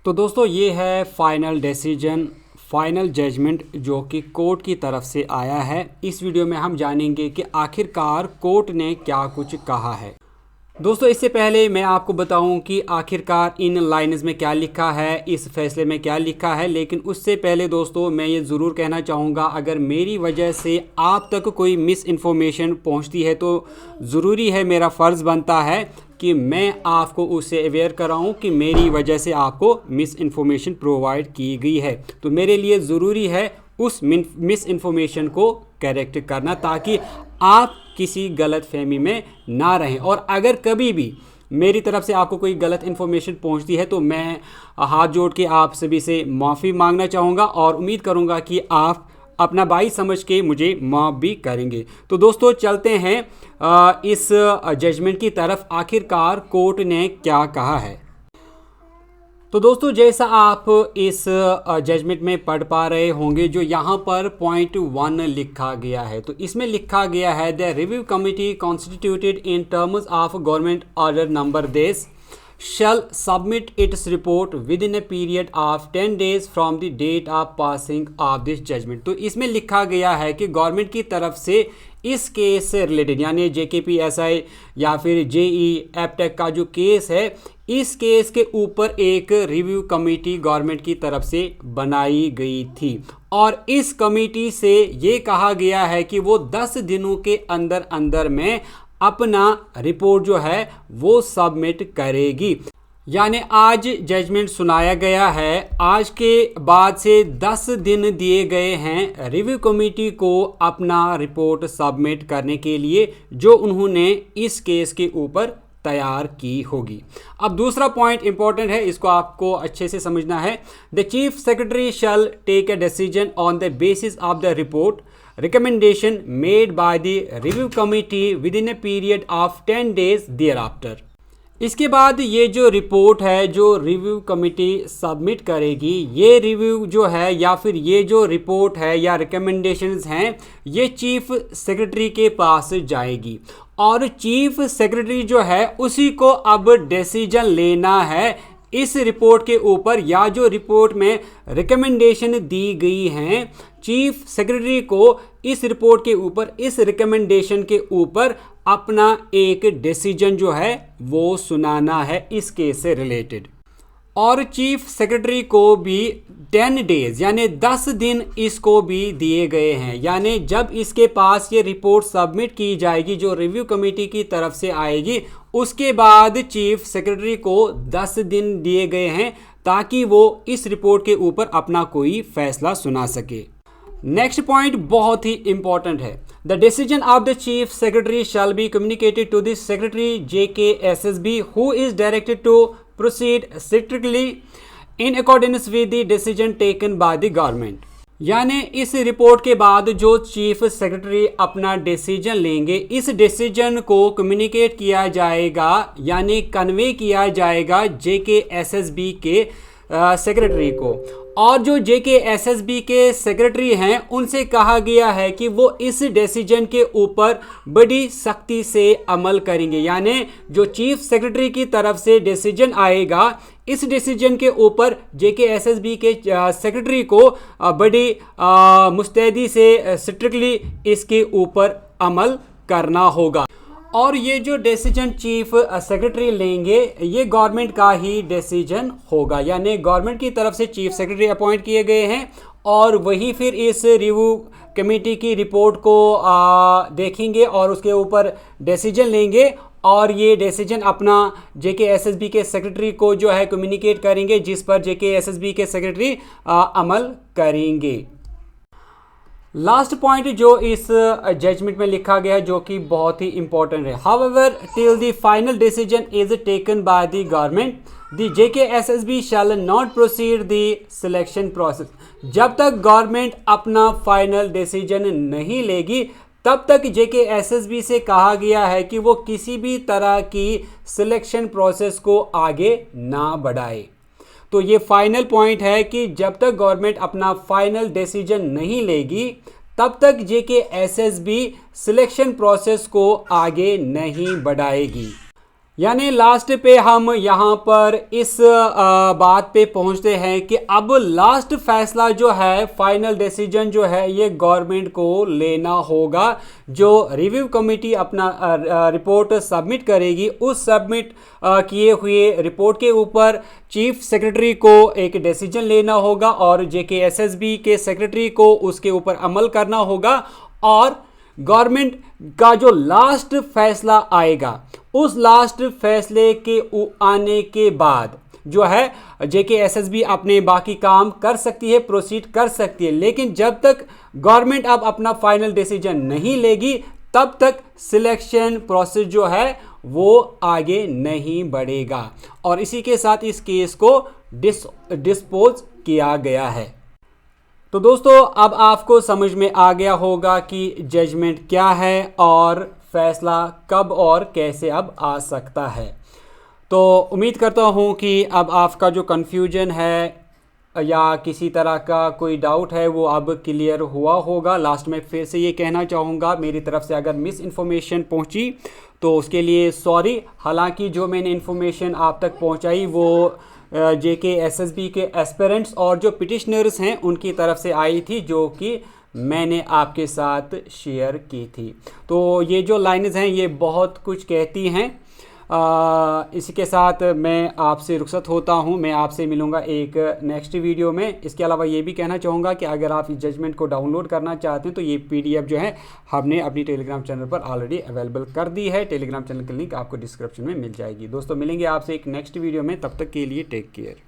तो दोस्तों ये है फाइनल डिसीजन, फाइनल जजमेंट जो कि कोर्ट की तरफ से आया है। इस वीडियो में हम जानेंगे कि आखिरकार कोर्ट ने क्या कुछ कहा है। दोस्तों इससे पहले मैं आपको बताऊं कि आखिरकार इन लाइन्स में क्या लिखा है, इस फैसले में क्या लिखा है, लेकिन उससे पहले दोस्तों मैं ये ज़रूर कहना चाहूँगा, अगर मेरी वजह से आप तक कोई मिस इन्फॉर्मेशन पहुँचती है तो ज़रूरी है, मेरा फ़र्ज़ बनता है कि मैं आपको उससे अवेयर कराऊं कि मेरी वजह से आपको मिस इन्फॉर्मेशन प्रोवाइड की गई है। तो मेरे लिए ज़रूरी है उस मिस इन्फॉर्मेशन को करेक्ट करना, ताकि आप किसी गलत फहमी में ना रहें। और अगर कभी भी मेरी तरफ से आपको कोई गलत इन्फॉर्मेशन पहुंचती है तो मैं हाथ जोड़ के आप सभी से माफ़ी मांगना चाहूँगा और उम्मीद करूँगा कि आप अपना भाई समझ के मुझे माफ़ भी करेंगे। तो दोस्तों चलते हैं इस जजमेंट की तरफ, आखिरकार कोर्ट ने क्या कहा है। तो दोस्तों जैसा आप इस जजमेंट में पढ़ पा रहे होंगे, जो यहाँ पर पॉइंट 1 लिखा गया है, तो इसमें लिखा गया है the review committee constituted in terms of government order number this shall submit its report within a period of 10 days from the date of passing of this judgment। तो इसमें लिखा गया है कि गवर्नमेंट की तरफ से इस केस से रिलेटेड, यानी JKPSI या फिर JE एपटेक का जो केस है, इस केस के ऊपर एक रिव्यू कमेटी गवर्नमेंट की तरफ से बनाई गई थी और इस कमेटी से ये कहा गया है कि वो 10 दिनों के अंदर अंदर में अपना रिपोर्ट जो है वो सबमिट करेगी। यानी आज जजमेंट सुनाया गया है, आज के बाद से 10 दिन दिए गए हैं रिव्यू कमेटी को अपना रिपोर्ट सबमिट करने के लिए, जो उन्होंने इस केस के ऊपर तैयार की होगी। अब दूसरा पॉइंट इंपॉर्टेंट है, इसको आपको अच्छे से समझना है। The chief secretary shall take a decision on the basis of the report recommendation made by the review committee within a period of 10 days thereafter। इसके बाद ये जो रिपोर्ट है जो रिव्यू कमेटी सबमिट करेगी, ये रिव्यू जो है या फिर ये जो रिपोर्ट है या रिकमेंडेशंस हैं, ये चीफ सेक्रेटरी के पास जाएगी और चीफ सेक्रेटरी जो है उसी को अब डिसीजन लेना है इस रिपोर्ट के ऊपर, या जो रिपोर्ट में रिकमेंडेशन दी गई हैं, चीफ सेक्रेटरी को इस रिपोर्ट के ऊपर, इस रिकमेंडेशन के ऊपर अपना एक डिसीजन जो है वो सुनाना है इस केस से रिलेटेड। और चीफ सेक्रेटरी को भी 10 डेज यानी 10 दिन इसको भी दिए गए हैं, यानी जब इसके पास ये रिपोर्ट सबमिट की जाएगी जो रिव्यू कमेटी की तरफ से आएगी, उसके बाद चीफ सेक्रेटरी को 10 दिन दिए गए हैं ताकि वो इस रिपोर्ट के ऊपर अपना कोई फैसला सुना सके। नेक्स्ट पॉइंट बहुत ही इंपॉर्टेंट है। The decision of the chief secretary shall be communicated to the secretary JKSSB who is directed to proceed strictly in accordance with the decision taken by the government। यानी इस report के बाद जो chief secretary अपना decision लेंगे, इस decision को communicate किया जाएगा यानी कन्वे किया जाएगा JKSSB के सेक्रेटरी को, और जो JKSSB के सेक्रेटरी हैं उनसे कहा गया है कि वो इस डिसीजन के ऊपर बड़ी सख्ती से अमल करेंगे। यानी जो चीफ सेक्रेटरी की तरफ से डिसीजन आएगा, इस डिसीजन के ऊपर JKSSB के सेक्रेटरी को बड़ी मुस्तैदी से स्ट्रिक्टली इसके ऊपर अमल करना होगा। और ये जो डिसीजन चीफ सेक्रेटरी लेंगे ये गवर्नमेंट का ही डिसीजन होगा, यानी गवर्नमेंट की तरफ से चीफ सेक्रेटरी अपॉइंट किए गए हैं और वही फिर इस रिव्यू कमेटी की रिपोर्ट को देखेंगे और उसके ऊपर डिसीजन लेंगे और ये डिसीजन अपना JKSSB के सेक्रेटरी को जो है कम्युनिकेट करेंगे, जिस पर JKSSB के सेक्रेटरी अमल करेंगे। लास्ट पॉइंट जो इस जजमेंट में लिखा गया है जो कि बहुत ही इंपॉर्टेंट है। However till the final decision is taken by the government the JKSSB shall not proceed the selection process. जब तक गवर्नमेंट अपना फाइनल डिसीजन नहीं लेगी तब तक JKSSB से कहा गया है कि वो किसी भी तरह की सिलेक्शन प्रोसेस को आगे ना बढ़ाए। तो ये फाइनल पॉइंट है कि जब तक गवर्नमेंट अपना फाइनल डिसीजन नहीं लेगी तब तक JKSSB सिलेक्शन प्रोसेस को आगे नहीं बढ़ाएगी। यानी लास्ट पे हम यहाँ पर इस बात पे पहुँचते हैं कि अब लास्ट फैसला जो है, फाइनल डिसीजन जो है, ये गवर्नमेंट को लेना होगा। जो रिव्यू कमेटी अपना रिपोर्ट सबमिट करेगी, उस सबमिट किए हुए रिपोर्ट के ऊपर चीफ सेक्रेटरी को एक डिसीजन लेना होगा और JKSSB के सेक्रेटरी को उसके ऊपर अमल करना होगा। और गवर्नमेंट का जो लास्ट फैसला आएगा, उस लास्ट फैसले के आने के बाद जो है JKSSB अपने बाकी काम कर सकती है, प्रोसीड कर सकती है। लेकिन जब तक गवर्नमेंट अब अपना फाइनल डिसीजन नहीं लेगी, तब तक सिलेक्शन प्रोसेस जो है वो आगे नहीं बढ़ेगा। और इसी के साथ इस केस को डिस्पोज किया गया है। तो दोस्तों, अब आपको समझ में आ गया होगा कि जजमेंट क्या है और फैसला कब और कैसे अब आ सकता है। तो उम्मीद करता हूँ कि अब आपका जो कन्फ्यूजन है या किसी तरह का कोई डाउट है वो अब क्लियर हुआ होगा। लास्ट में फिर से ये कहना चाहूँगा, मेरी तरफ से अगर मिस इन्फॉर्मेशन पहुँची तो उसके लिए सॉरी। हालांकि जो मैंने इन्फॉर्मेशन आप तक पहुँचाई वो JKSSB के एस्पिरेंट्स और जो पिटिशनर्स हैं उनकी तरफ से आई थी, जो कि मैंने आपके साथ शेयर की थी। तो ये जो लाइन्स हैं ये बहुत कुछ कहती हैं। इसी के साथ मैं आपसे रुखसत होता हूँ। मैं आपसे मिलूँगा एक नेक्स्ट वीडियो में। इसके अलावा ये भी कहना चाहूँगा कि अगर आप इस जजमेंट को डाउनलोड करना चाहते हैं तो ये PDF जो है हमने अपनी टेलीग्राम चैनल पर ऑलरेडी अवेलेबल कर दी है। टेलीग्राम चैनल की लिंक आपको डिस्क्रिप्शन में मिल जाएगी। दोस्तों, मिलेंगे आपसे एक नेक्स्ट वीडियो में। तब तक के लिए टेक केयर।